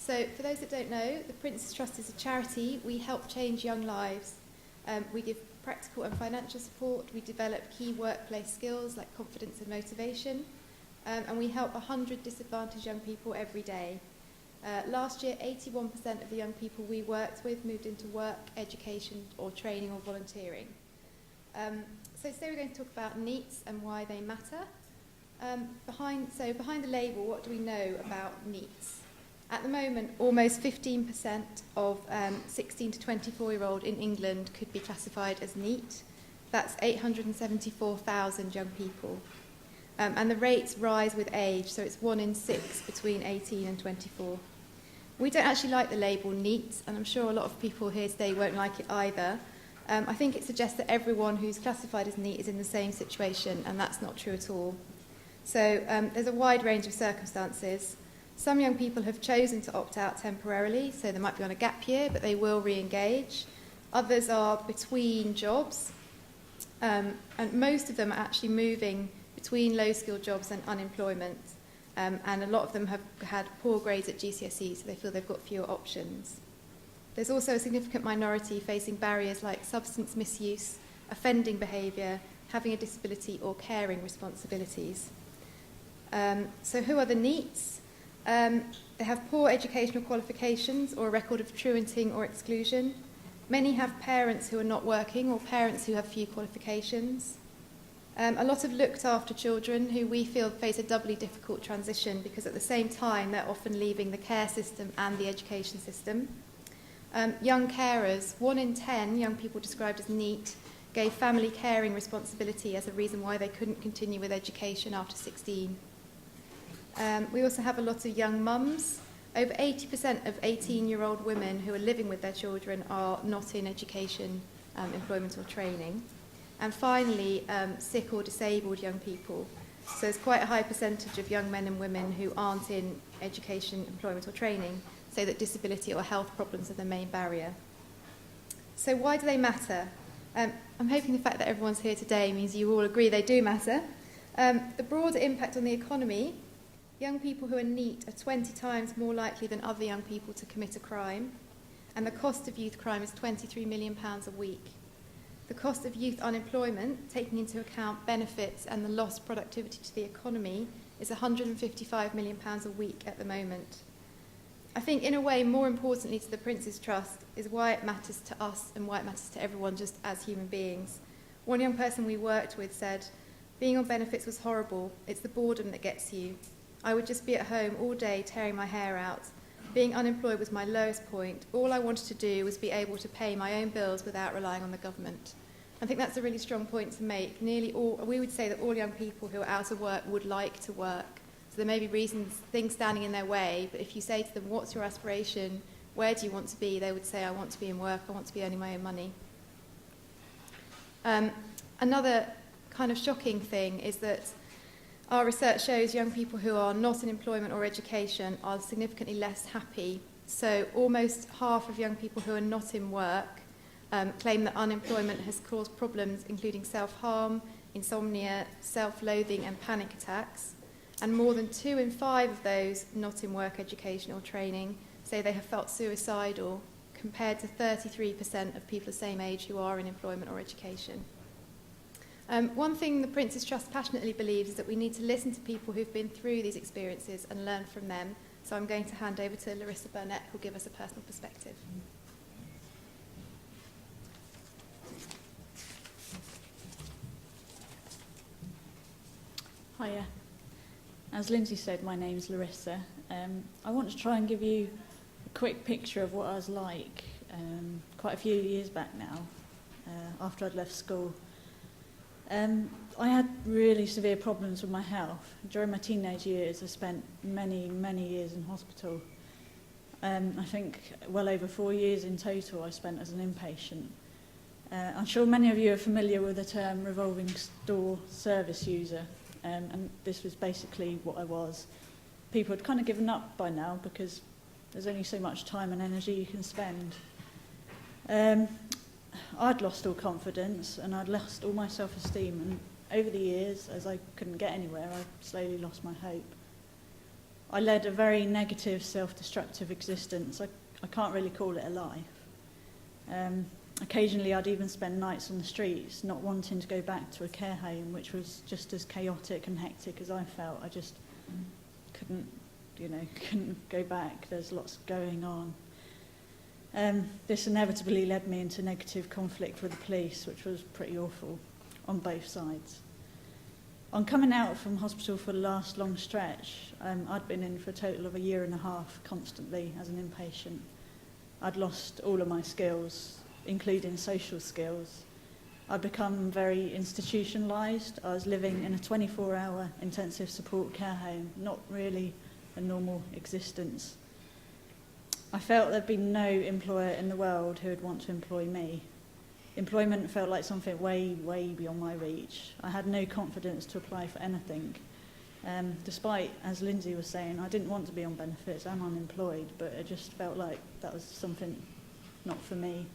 So for those that don't know, the Prince's Trust is a charity. We help change young lives. We give practical and financial support. We develop key workplace skills like confidence and motivation. And we help 100 disadvantaged young people every day. Last year, 81% of the young people we worked with moved into work, education, or training or volunteering. So today we're going to talk about NEETs and why they matter. Behind the label, what do we know about NEETs? At the moment, almost 15% of 16 to 24-year-old in England could be classified as NEET. That's 874,000 young people. And the rates rise with age, so it's 1 in 6 between 18 and 24. We don't actually like the label NEET, and I'm sure a lot of people here today won't like it either. I think it suggests that everyone who's classified as NEET is in the same situation, and that's not true at all. So there's a wide range of circumstances. Some young people have chosen to opt out temporarily, so they might be on a gap year, but they will re-engage. Others are between jobs, and most of them are actually moving between low-skilled jobs and unemployment, and a lot of them have had poor grades at GCSE, so they feel they've got fewer options. There's also a significant minority facing barriers like substance misuse, offending behaviour, having a disability or caring responsibilities. So who are the NEETs? They have poor educational qualifications or a record of truanting or exclusion. Many have parents who are not working or parents who have few qualifications. A lot of looked after children who we feel face a doubly difficult transition because at the same time they're often leaving the care system and the education system. Young carers, 1 in 10 young people described as NEET gave family caring responsibility as a reason why they couldn't continue with education after 16. We also have a lot of young mums. Over 80% of 18-year-old women who are living with their children are not in education, employment or training. And finally, sick or disabled young people. So there's quite a high percentage of young men and women who aren't in education, employment or training, so that disability or health problems are the main barrier. So why do they matter? I'm hoping the fact that everyone's here today means you all agree they do matter. The broader impact on the economy, young people who are NEET are 20 times more likely than other young people to commit a crime, and the cost of youth crime is £23 million a week. The cost of youth unemployment, taking into account benefits and the lost productivity to the economy, is £155 million a week at the moment. I think, in a way, more importantly to the Prince's Trust is why it matters to us and why it matters to everyone just as human beings. One young person we worked with said, "Being on benefits was horrible. It's the boredom that gets you. I would just be at home all day tearing my hair out. Being unemployed was my lowest point. All I wanted to do was be able to pay my own bills without relying on the government." I think that's a really strong point to make. We would say that all young people who are out of work would like to work. So there may be things standing in their way, but if you say to them, what's your aspiration? Where do you want to be? They would say, I want to be in work, I want to be earning my own money. Another kind of shocking thing is that our research shows young people who are not in employment or education are significantly less happy. So almost half of young people who are not in work claim that unemployment has caused problems including self-harm, insomnia, self-loathing and panic attacks. And more than 2 in 5 of those not in work, education or training say they have felt suicidal, compared to 33% of people the same age who are in employment or education. One thing the Prince's Trust passionately believes is that we need to listen to people who've been through these experiences and learn from them. So I'm going to hand over to Larissa Burnett, who'll give us a personal perspective. Hiya. As Lindsay said, my name's Larissa. I want to try and give you a quick picture of what I was like quite a few years back now, after I'd left school. I had really severe problems with my health. During my teenage years, I spent many, many years in hospital. I think well over 4 years in total I spent as an inpatient. I'm sure many of you are familiar with the term revolving door service user, and this was basically what I was. People had kind of given up by now because there's only so much time and energy you can spend. I'd lost all confidence and I'd lost all my self-esteem, and over the years, as I couldn't get anywhere, I slowly lost my hope. I led a very negative, self-destructive existence. I can't really call it a life. Occasionally I'd even spend nights on the streets, not wanting to go back to a care home, which was just as chaotic and hectic as I felt. I just couldn't go back. There's lots going on. This inevitably led me into negative conflict with the police, which was pretty awful on both sides. On coming out from hospital for the last long stretch, I'd been in for a total of 1.5 years constantly as an inpatient. I'd lost all of my skills, including social skills. I'd become very institutionalised. I was living in a 24-hour intensive support care home, not really a normal existence. I felt there'd been no employer in the world who would want to employ me. Employment felt like something way, way beyond my reach. I had no confidence to apply for anything. Despite, as Lindsay was saying, I didn't want to be on benefits. I'm unemployed, but it just felt like that was something not for me.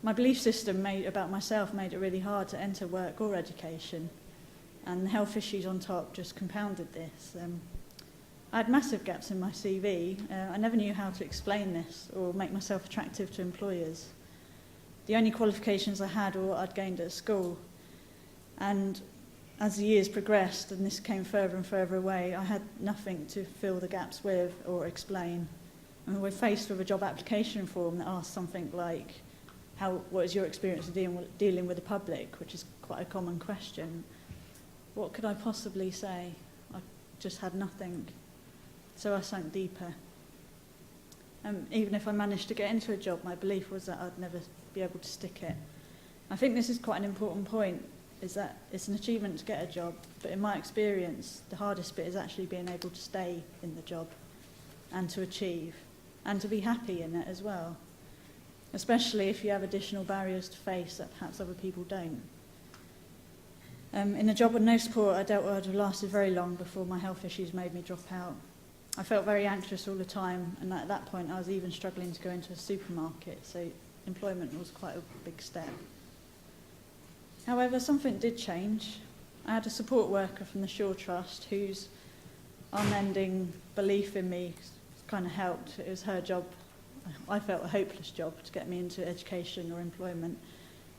My belief system about myself made it really hard to enter work or education, and the health issues on top just compounded this. I had massive gaps in my CV. I never knew how to explain this or make myself attractive to employers. The only qualifications I had were what I'd gained at school. And as the years progressed and this came further and further away, I had nothing to fill the gaps with or explain. And we're faced with a job application form that asks something like, what is your experience of dealing with the public, which is quite a common question. What could I possibly say? I just had nothing. So I sank deeper. Even if I managed to get into a job, my belief was that I'd never be able to stick it. I think this is quite an important point, is that it's an achievement to get a job, but in my experience, the hardest bit is actually being able to stay in the job and to achieve, and to be happy in it as well, especially if you have additional barriers to face that perhaps other people don't. In a job with no support, I dealt with have lasted very long before my health issues made me drop out. I felt very anxious all the time, and at that point I was even struggling to go into a supermarket, so employment was quite a big step. However, something did change. I had a support worker from the Shore Trust whose unending belief in me kind of helped. It was her job. I felt a hopeless job to get me into education or employment.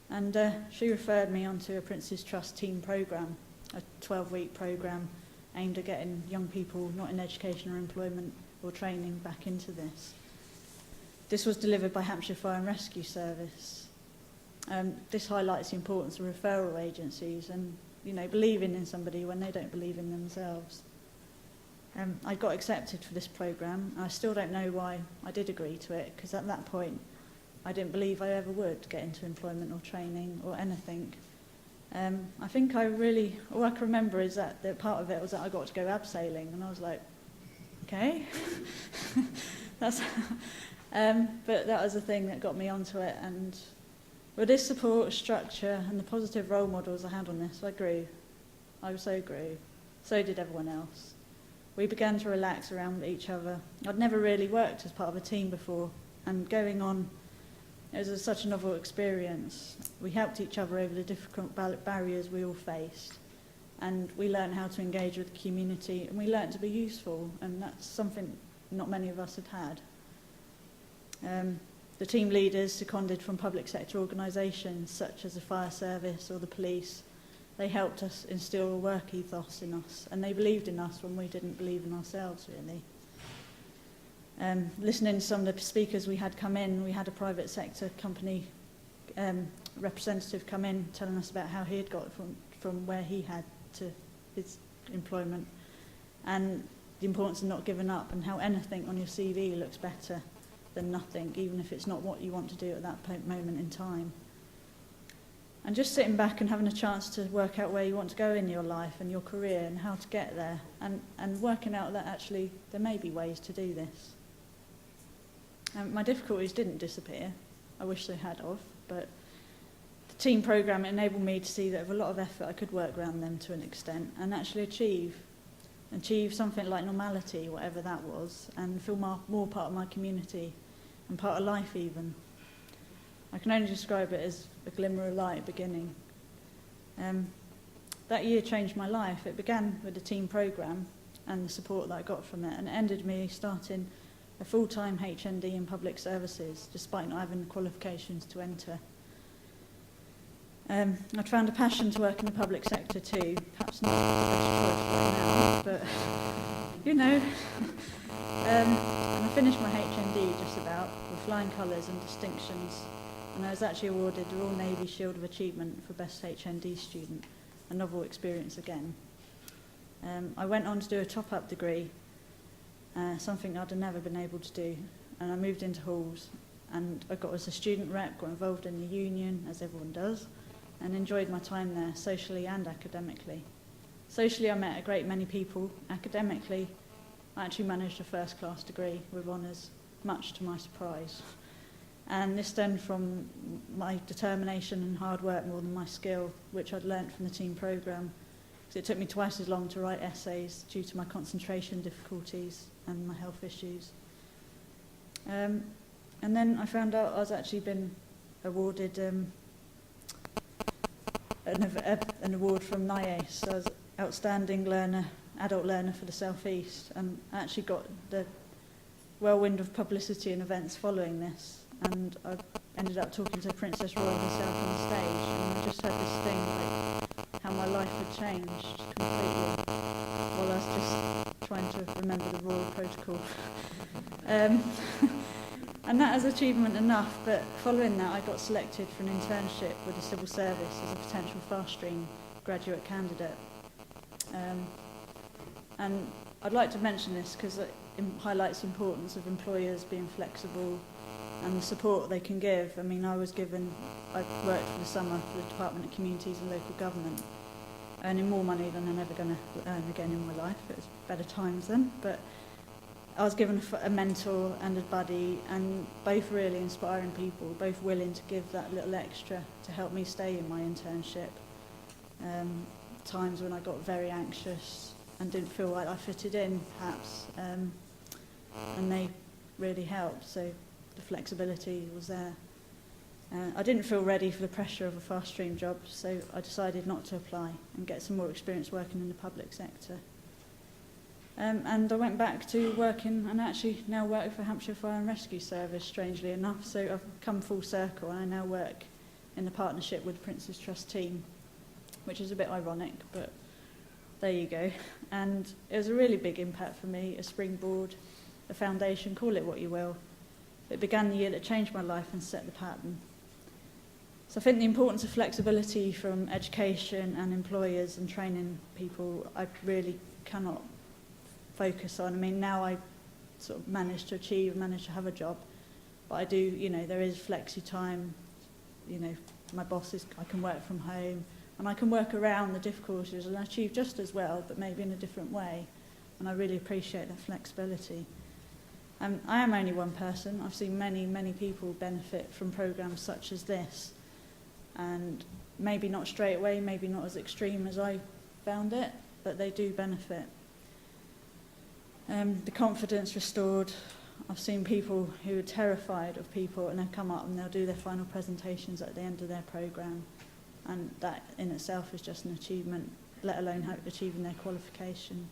And she referred me onto a Prince's Trust team programme, a 12-week programme aimed at getting young people not in education or employment or training back into this. This was delivered by Hampshire Fire and Rescue Service. This highlights the importance of referral agencies and, believing in somebody when they don't believe in themselves. I got accepted for this programme. I still don't know why I did agree to it, because at that point I didn't believe I ever would get into employment or training or anything. I think all I can remember is that the part of it was that I got to go abseiling, and I was like, okay. But that was the thing that got me onto it, and with this support structure and the positive role models I had on this, I grew. I so grew. So did everyone else. We began to relax around each other. I'd never really worked as part of a team before, and going on, it was such a novel experience. We helped each other over the difficult barriers we all faced, and we learned how to engage with the community, and we learned to be useful, and that's something not many of us had had. The team leaders seconded from public sector organisations such as the fire service or the police. They helped us instill a work ethos in us, and they believed in us when we didn't believe in ourselves, really. Listening to some of the speakers we had come in, we had a private sector company representative come in telling us about how he had got from where he had to his employment, and the importance of not giving up, and how anything on your CV looks better than nothing, even if it's not what you want to do at that moment in time. And just sitting back and having a chance to work out where you want to go in your life and your career and how to get there, and working out that actually there may be ways to do this. My difficulties didn't disappear. I wish they had of, but the team programme enabled me to see that with a lot of effort I could work around them to an extent and actually achieve something like normality, whatever that was, and feel more part of my community and part of life even. I can only describe it as a glimmer of light beginning. That year changed my life. It began with the team programme. and the support that I got from it, and it ended me starting a full-time HND in public services, despite not having the qualifications to enter. I'd found a passion to work in the public sector too, perhaps not the best choice right now, but you know. And I finished my HND just about, with flying colours and distinctions, and I was actually awarded the Royal Navy Shield of Achievement for Best HND Student, a novel experience again. I went on to do a top-up degree, something I'd never been able to do, and I moved into halls, and I got as a student rep, got involved in the union, as everyone does, and enjoyed my time there, socially and academically. Socially, I met a great many people. Academically, I actually managed a first-class degree with honours, much to my surprise. And this stemmed from my determination and hard work more than my skill, which I'd learnt from the team programme. So it took me twice as long to write essays due to my concentration difficulties and my health issues. And then I found out I was actually been awarded an award from NIACE. I was Outstanding Learner, Adult Learner for the South East, and I actually got the whirlwind of publicity and events following this, and I ended up talking to Princess Royal herself on the stage, and I just had this thing like how my life had changed completely while I was just trying to remember the royal protocol. And that was achievement enough, but following that I got selected for an internship with the civil service as a potential fast stream graduate candidate. And I'd like to mention this because it highlights the importance of employers being flexible and the support they can give. I mean, I worked for the summer for the Department of Communities and Local Government, earning more money than I'm ever going to earn again in my life. It was better times then, but I was given a mentor and a buddy, and both really inspiring people, both willing to give that little extra to help me stay in my internship. Times when I got very anxious and didn't feel like I fitted in, perhaps, and they really helped, so the flexibility was there. I didn't feel ready for the pressure of a fast stream job, so I decided not to apply and get some more experience working in the public sector. And I went back to working, and actually now work for Hampshire Fire and Rescue Service, strangely enough, so I've come full circle, and I now work in the partnership with the Prince's Trust team, which is a bit ironic, but there you go. And it was a really big impact for me, a springboard, a foundation, call it what you will. It began the year that changed my life and set the pattern. So I think the importance of flexibility from education and employers and training people, I really cannot focus on. I mean, now I sort of managed to have a job, but I do, you know, there is flexi time, you know, my bosses, I can work from home, and I can work around the difficulties and achieve just as well, but maybe in a different way, and I really appreciate that flexibility. I am only one person. I've seen many, many people benefit from programmes such as this, and maybe not straight away, maybe not as extreme as I found it, but they do benefit. The confidence restored. I've seen people who are terrified of people, and they'll come up and they'll do their final presentations at the end of their programme, and that in itself is just an achievement, let alone achieving their qualification.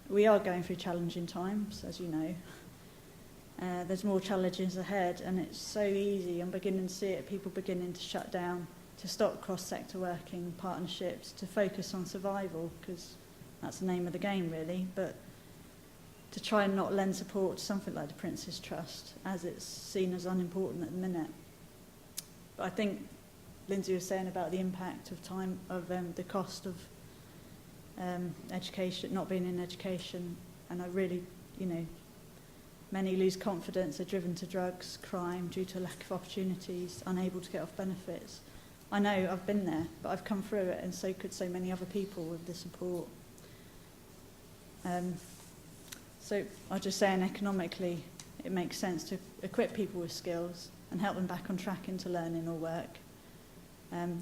We are going through challenging times, as you know. There's more challenges ahead, and it's so easy. I'm beginning to see it, people beginning to shut down, to stop cross-sector working, partnerships, to focus on survival, because that's the name of the game, really, but to try and not lend support to something like the Prince's Trust, as it's seen as unimportant at the minute. But I think Lindsay was saying about the impact of time, of the cost of education, not being in education, and I really, you know, many lose confidence, are driven to drugs, crime, due to lack of opportunities, unable to get off benefits. I know, I've been there, but I've come through it, and so could so many other people with the support. So I'm just saying, economically, it makes sense to equip people with skills and help them back on track into learning or work.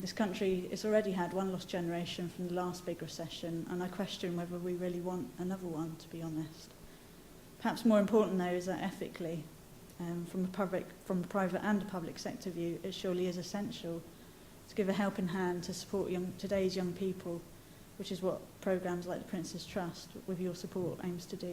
This country has already had one lost generation from the last big recession, and I question whether we really want another one, to be honest. Perhaps more important, though, is that ethically, from a private and a public sector view, it surely is essential to give a helping hand to support today's young people which is what programmes like the Prince's Trust, with your support, aims to do.